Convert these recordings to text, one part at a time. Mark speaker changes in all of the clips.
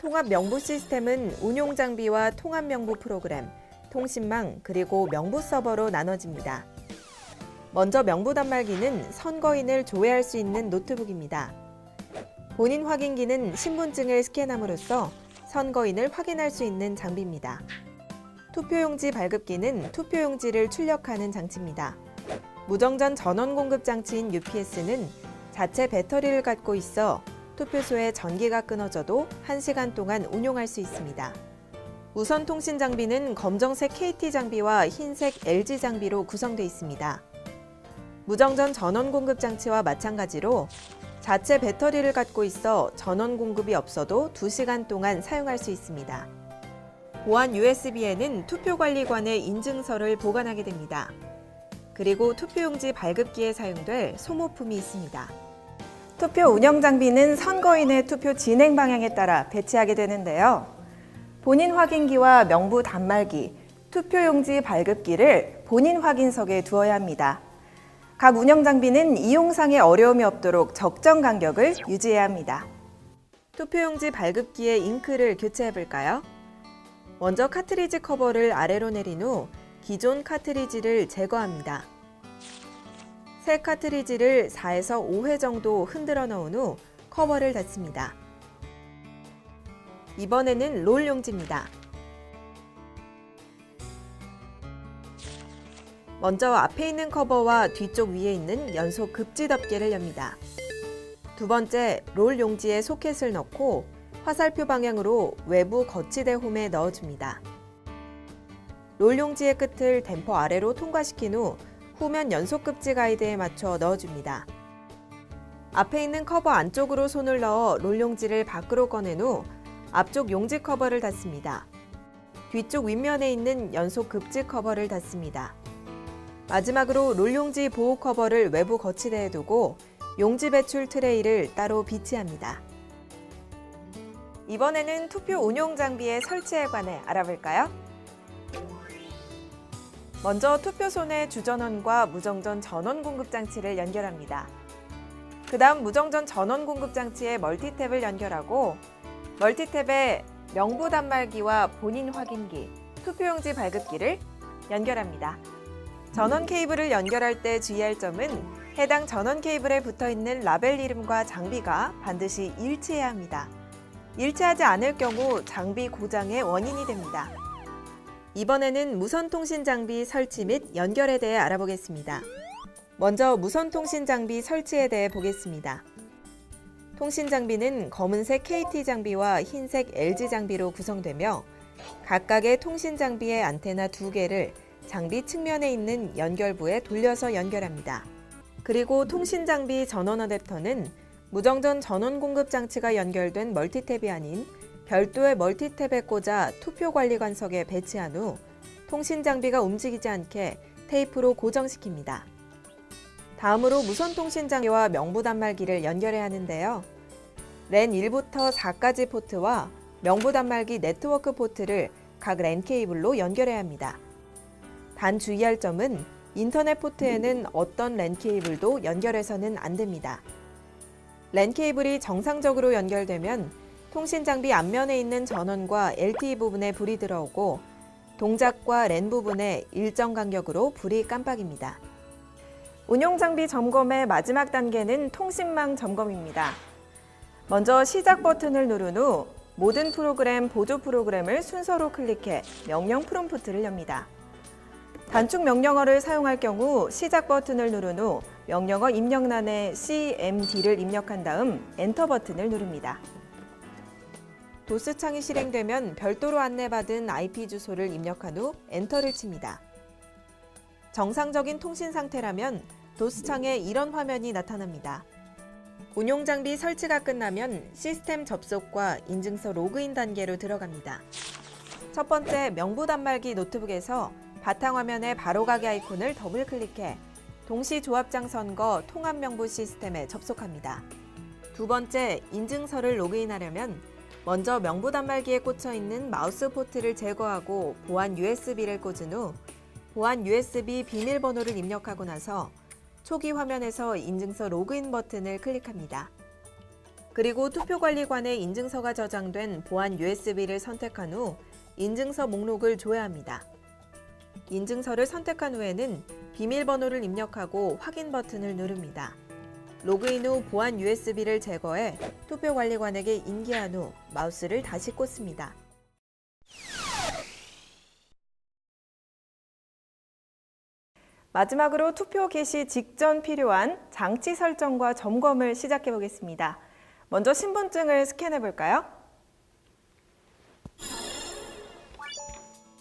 Speaker 1: 통합 명부 시스템은 운용 장비와 통합 명부 프로그램, 통신망, 그리고 명부 서버로 나눠집니다. 먼저 명부 단말기는 선거인을 조회할 수 있는 노트북입니다. 본인 확인기는 신분증을 스캔함으로써 선거인을 확인할 수 있는 장비입니다. 투표용지 발급기는 투표용지를 출력하는 장치입니다. 무정전 전원 공급 장치인 UPS는 자체 배터리를 갖고 있어 투표소에 전기가 끊어져도 1시간 동안 운용할 수 있습니다. 무선 통신 장비는 검정색 KT 장비와 흰색 LG 장비로 구성되어 있습니다. 무정전 전원 공급 장치와 마찬가지로 자체 배터리를 갖고 있어 전원 공급이 없어도 2시간 동안 사용할 수 있습니다. 보안 USB에는 투표관리관의 인증서를 보관하게 됩니다. 그리고 투표용지 발급기에 사용될 소모품이 있습니다. 투표 운영 장비는 선거인의 투표 진행 방향에 따라 배치하게 되는데요. 본인 확인기와 명부 단말기, 투표용지 발급기를 본인 확인석에 두어야 합니다. 각 운영 장비는 이용상의 어려움이 없도록 적정 간격을 유지해야 합니다. 투표용지 발급기의 잉크를 교체해 볼까요? 먼저 카트리지 커버를 아래로 내린 후 기존 카트리지를 제거합니다. 새 카트리지를 4에서 5회 정도 흔들어 넣은 후 커버를 닫습니다. 이번에는 롤 용지입니다. 먼저 앞에 있는 커버와 뒤쪽 위에 있는 연속 급지 덮개를 엽니다. 두 번째, 롤 용지에 소켓을 넣고 화살표 방향으로 외부 거치대 홈에 넣어줍니다. 롤 용지의 끝을 댐퍼 아래로 통과시킨 후 후면 연속 급지 가이드에 맞춰 넣어줍니다. 앞에 있는 커버 안쪽으로 손을 넣어 롤 용지를 밖으로 꺼낸 후 앞쪽 용지 커버를 닫습니다. 뒤쪽 윗면에 있는 연속 급지 커버를 닫습니다. 마지막으로 롤 용지 보호 커버를 외부 거치대에 두고 용지 배출 트레이를 따로 비치합니다. 이번에는 투표 운용 장비의 설치에 관해 알아볼까요? 먼저 투표소내 주전원과 무정전 전원 공급 장치를 연결합니다. 그 다음 무정전 전원 공급 장치에 멀티탭을 연결하고 멀티탭에 명부 단말기와 본인 확인기, 투표용지 발급기를 연결합니다. 전원 케이블을 연결할 때 주의할 점은 해당 전원 케이블에 붙어있는 라벨 이름과 장비가 반드시 일치해야 합니다. 일치하지 않을 경우 장비 고장의 원인이 됩니다. 이번에는 무선 통신 장비 설치 및 연결에 대해 알아보겠습니다. 먼저 무선 통신 장비 설치에 대해 보겠습니다. 통신 장비는 검은색 KT 장비와 흰색 LG 장비로 구성되며 각각의 통신 장비의 안테나 2개를 장비 측면에 있는 연결부에 돌려서 연결합니다. 그리고 통신 장비 전원 어댑터는 무정전 전원 공급 장치가 연결된 멀티탭이 아닌 별도의 멀티탭에 꽂아 투표 관리관석에 배치한 후 통신 장비가 움직이지 않게 테이프로 고정시킵니다. 다음으로 무선 통신 장비와 명부 단말기를 연결해야 하는데요. 랜 1부터 4까지 포트와 명부 단말기 네트워크 포트를 각 랜 케이블로 연결해야 합니다. 단 주의할 점은 인터넷 포트에는 어떤 랜 케이블도 연결해서는 안 됩니다. 랜 케이블이 정상적으로 연결되면 통신 장비 앞면에 있는 전원과 LTE 부분에 불이 들어오고 동작과 랜 부분에 일정 간격으로 불이 깜빡입니다. 운용 장비 점검의 마지막 단계는 통신망 점검입니다. 먼저 시작 버튼을 누른 후 모든 프로그램, 보조 프로그램을 순서로 클릭해 명령 프롬프트를 엽니다. 단축 명령어를 사용할 경우 시작 버튼을 누른 후 명령어 입력란에 CMD를 입력한 다음 엔터 버튼을 누릅니다. 도스 창이 실행되면 별도로 안내받은 IP 주소를 입력한 후 엔터를 칩니다. 정상적인 통신 상태라면 도스 창에 이런 화면이 나타납니다. 운용 장비 설치가 끝나면 시스템 접속과 인증서 로그인 단계로 들어갑니다. 첫 번째, 명부 단말기 노트북에서 바탕화면의 바로가기 아이콘을 더블 클릭해 동시 조합장 선거 통합 명부 시스템에 접속합니다. 두 번째, 인증서를 로그인하려면 먼저 명부 단말기에 꽂혀 있는 마우스 포트를 제거하고 보안 USB를 꽂은 후 보안 USB 비밀번호를 입력하고 나서 초기 화면에서 인증서 로그인 버튼을 클릭합니다. 그리고 투표관리관에 인증서가 저장된 보안 USB를 선택한 후 인증서 목록을 조회합니다. 인증서를 선택한 후에는 비밀번호를 입력하고 확인 버튼을 누릅니다. 로그인 후 보안 USB를 제거해 투표관리관에게 인계한 후 마우스를 다시 꽂습니다. 마지막으로 투표 개시 직전 필요한 장치 설정과 점검을 시작해 보겠습니다. 먼저 신분증을 스캔해 볼까요?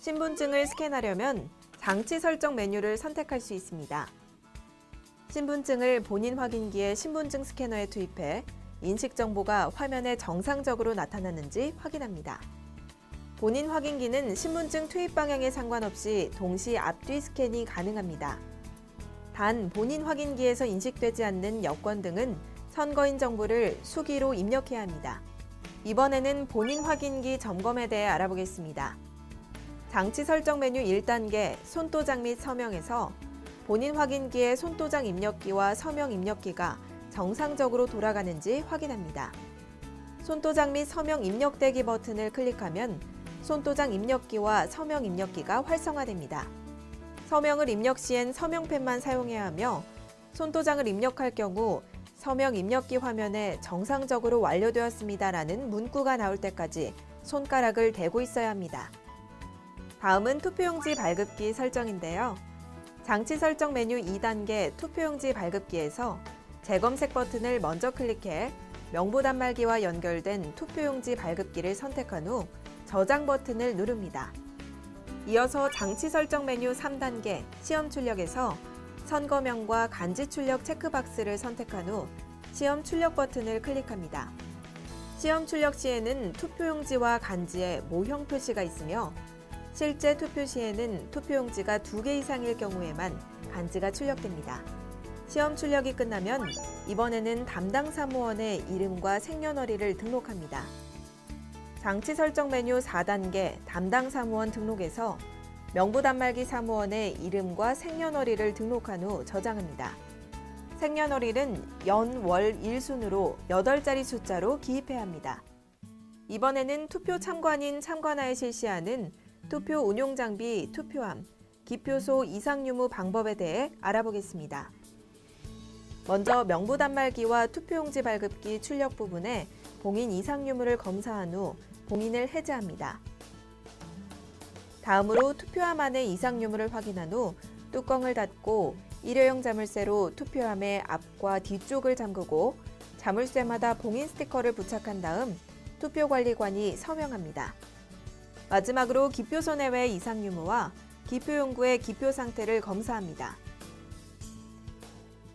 Speaker 1: 신분증을 스캔하려면 장치 설정 메뉴를 선택할 수 있습니다. 신분증을 본인 확인기의 신분증 스캐너에 투입해 인식 정보가 화면에 정상적으로 나타났는지 확인합니다. 본인 확인기는 신분증 투입 방향에 상관없이 동시 앞뒤 스캔이 가능합니다. 단 본인 확인기에서 인식되지 않는 여권 등은 선거인 정보를 수기로 입력해야 합니다. 이번에는 본인 확인기 점검에 대해 알아보겠습니다. 장치 설정 메뉴 1단계 손도장 및 서명에서 본인 확인기의 손도장 입력기와 서명 입력기가 정상적으로 돌아가는지 확인합니다. 손도장 및 서명 입력대기 버튼을 클릭하면 손도장 입력기와 서명 입력기가 활성화됩니다. 서명을 입력 시엔 서명펜만 사용해야 하며 손도장을 입력할 경우 서명 입력기 화면에 정상적으로 완료되었습니다라는 문구가 나올 때까지 손가락을 대고 있어야 합니다. 다음은 투표용지 발급기 설정인데요. 장치 설정 메뉴 2단계 투표용지 발급기에서 재검색 버튼을 먼저 클릭해 명부 단말기와 연결된 투표용지 발급기를 선택한 후 저장 버튼을 누릅니다. 이어서 장치 설정 메뉴 3단계 시험 출력에서 선거명과 간지 출력 체크박스를 선택한 후 시험 출력 버튼을 클릭합니다. 시험 출력 시에는 투표용지와 간지에 모형 표시가 있으며 실제 투표 시에는 투표용지가 2개 이상일 경우에만 간지가 출력됩니다. 시험 출력이 끝나면 이번에는 담당 사무원의 이름과 생년월일을 등록합니다. 장치 설정 메뉴 4단계 담당 사무원 등록에서 명부 단말기 사무원의 이름과 생년월일을 등록한 후 저장합니다. 생년월일은 연, 월, 일 순으로 8자리 숫자로 기입해야 합니다. 이번에는 투표 참관인 참관하에 실시하는 투표 운용 장비 투표함, 기표소 이상 유무 방법에 대해 알아보겠습니다. 먼저 명부 단말기와 투표용지 발급기 출력 부분에 봉인 이상 유무를 검사한 후 봉인을 해제합니다. 다음으로 투표함 안에 이상 유무를 확인한 후 뚜껑을 닫고 일회용 자물쇠로 투표함의 앞과 뒤쪽을 잠그고 자물쇠마다 봉인 스티커를 부착한 다음 투표관리관이 서명합니다. 마지막으로 기표소 내외 이상 유무와 기표용구의 기표 상태를 검사합니다.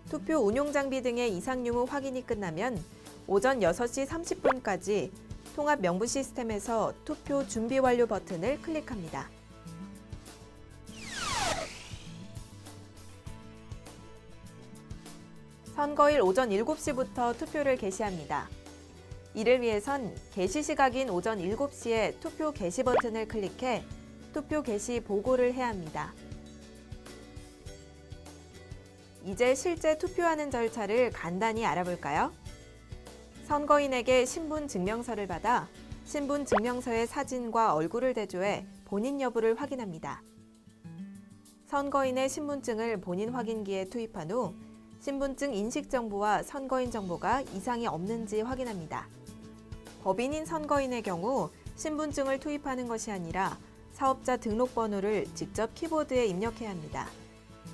Speaker 1: 투표 운용 장비 등의 이상 유무 확인이 끝나면 오전 6시 30분까지 통합 명부 시스템에서 투표 준비 완료 버튼을 클릭합니다. 선거일 오전 7시부터 투표를 개시합니다. 이를 위해선 개시 시각인 오전 7시에 투표 개시 버튼을 클릭해 투표 개시 보고를 해야 합니다. 이제 실제 투표하는 절차를 간단히 알아볼까요? 선거인에게 신분 증명서를 받아 신분 증명서의 사진과 얼굴을 대조해 본인 여부를 확인합니다. 선거인의 신분증을 본인 확인기에 투입한 후 신분증 인식 정보와 선거인 정보가 이상이 없는지 확인합니다. 법인인 선거인의 경우 신분증을 투입하는 것이 아니라 사업자 등록번호를 직접 키보드에 입력해야 합니다.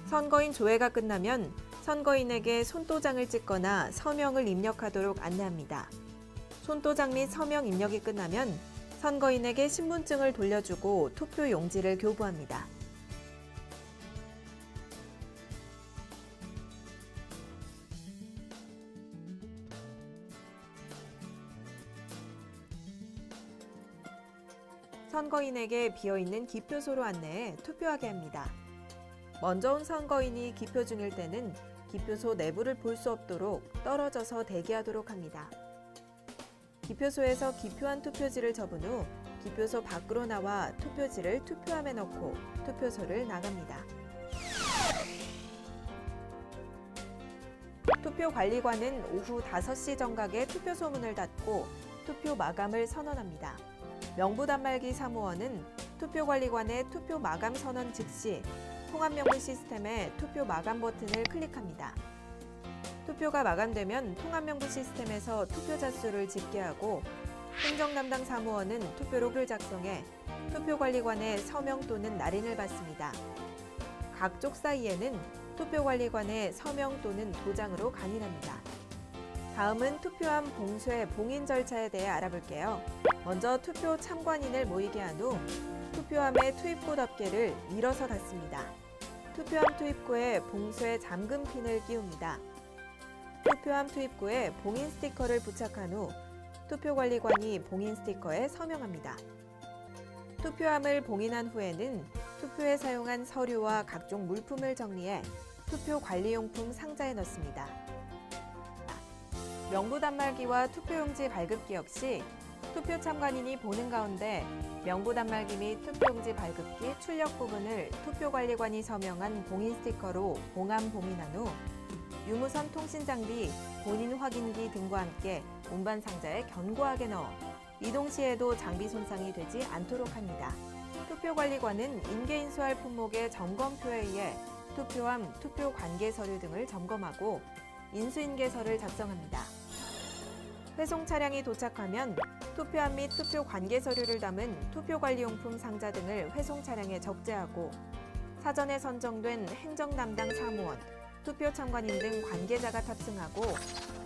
Speaker 1: 선거인 조회가 끝나면 선거인에게 손도장을 찍거나 서명을 입력하도록 안내합니다. 손도장 및 서명 입력이 끝나면 선거인에게 신분증을 돌려주고 투표 용지를 교부합니다. 선거인에게 비어있는 기표소로 안내해 투표하게 합니다. 먼저 온 선거인이 기표 중일 때는 기표소 내부를 볼 수 없도록 떨어져서 대기하도록 합니다. 기표소에서 기표한 투표지를 접은 후 기표소 밖으로 나와 투표지를 투표함에 넣고 투표소를 나갑니다. 투표관리관은 오후 5시 정각에 투표 소문을 닫고 투표 마감을 선언합니다. 명부단말기 사무원은 투표관리관의 투표 마감 선언 즉시 통합명부 시스템의 투표 마감 버튼을 클릭합니다. 투표가 마감되면 통합명부 시스템에서 투표자 수를 집계하고 행정담당 사무원은 투표록을 작성해 투표관리관의 서명 또는 날인을 받습니다. 각 쪽 사이에는 투표관리관의 서명 또는 도장으로 간인합니다. 다음은 투표함 봉쇄 봉인 절차에 대해 알아볼게요. 먼저 투표 참관인을 모이게 한 후 투표함의 투입구 덮개를 밀어서 닫습니다. 투표함 투입구에 봉쇄 잠금 핀을 끼웁니다. 투표함 투입구에 봉인 스티커를 부착한 후 투표관리관이 봉인 스티커에 서명합니다. 투표함을 봉인한 후에는 투표에 사용한 서류와 각종 물품을 정리해 투표관리용품 상자에 넣습니다. 명부단말기와 투표용지 발급기 역시 투표 참관인이 보는 가운데 명부단말기 및 투표용지 발급기 출력 부분을 투표관리관이 서명한 봉인 스티커로 봉함 봉인한 후 유무선 통신장비, 본인 확인기 등과 함께 운반 상자에 견고하게 넣어 이동 시에도 장비 손상이 되지 않도록 합니다. 투표관리관은 인계인수할 품목의 점검표에 의해 투표함, 투표 관계 서류 등을 점검하고 인수인계서를 작성합니다. 회송 차량이 도착하면 투표함 및 투표 관계 서류를 담은 투표관리용품 상자 등을 회송 차량에 적재하고 사전에 선정된 행정담당 사무원, 투표 참관인 등 관계자가 탑승하고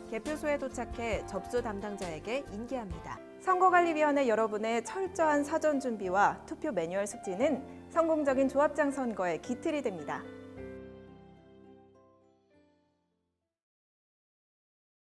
Speaker 1: 개표소에 도착해 접수 담당자에게 인계합니다. 선거관리위원회 여러분의 철저한 사전 준비와 투표 매뉴얼 숙지는 성공적인 조합장 선거의 기틀이 됩니다.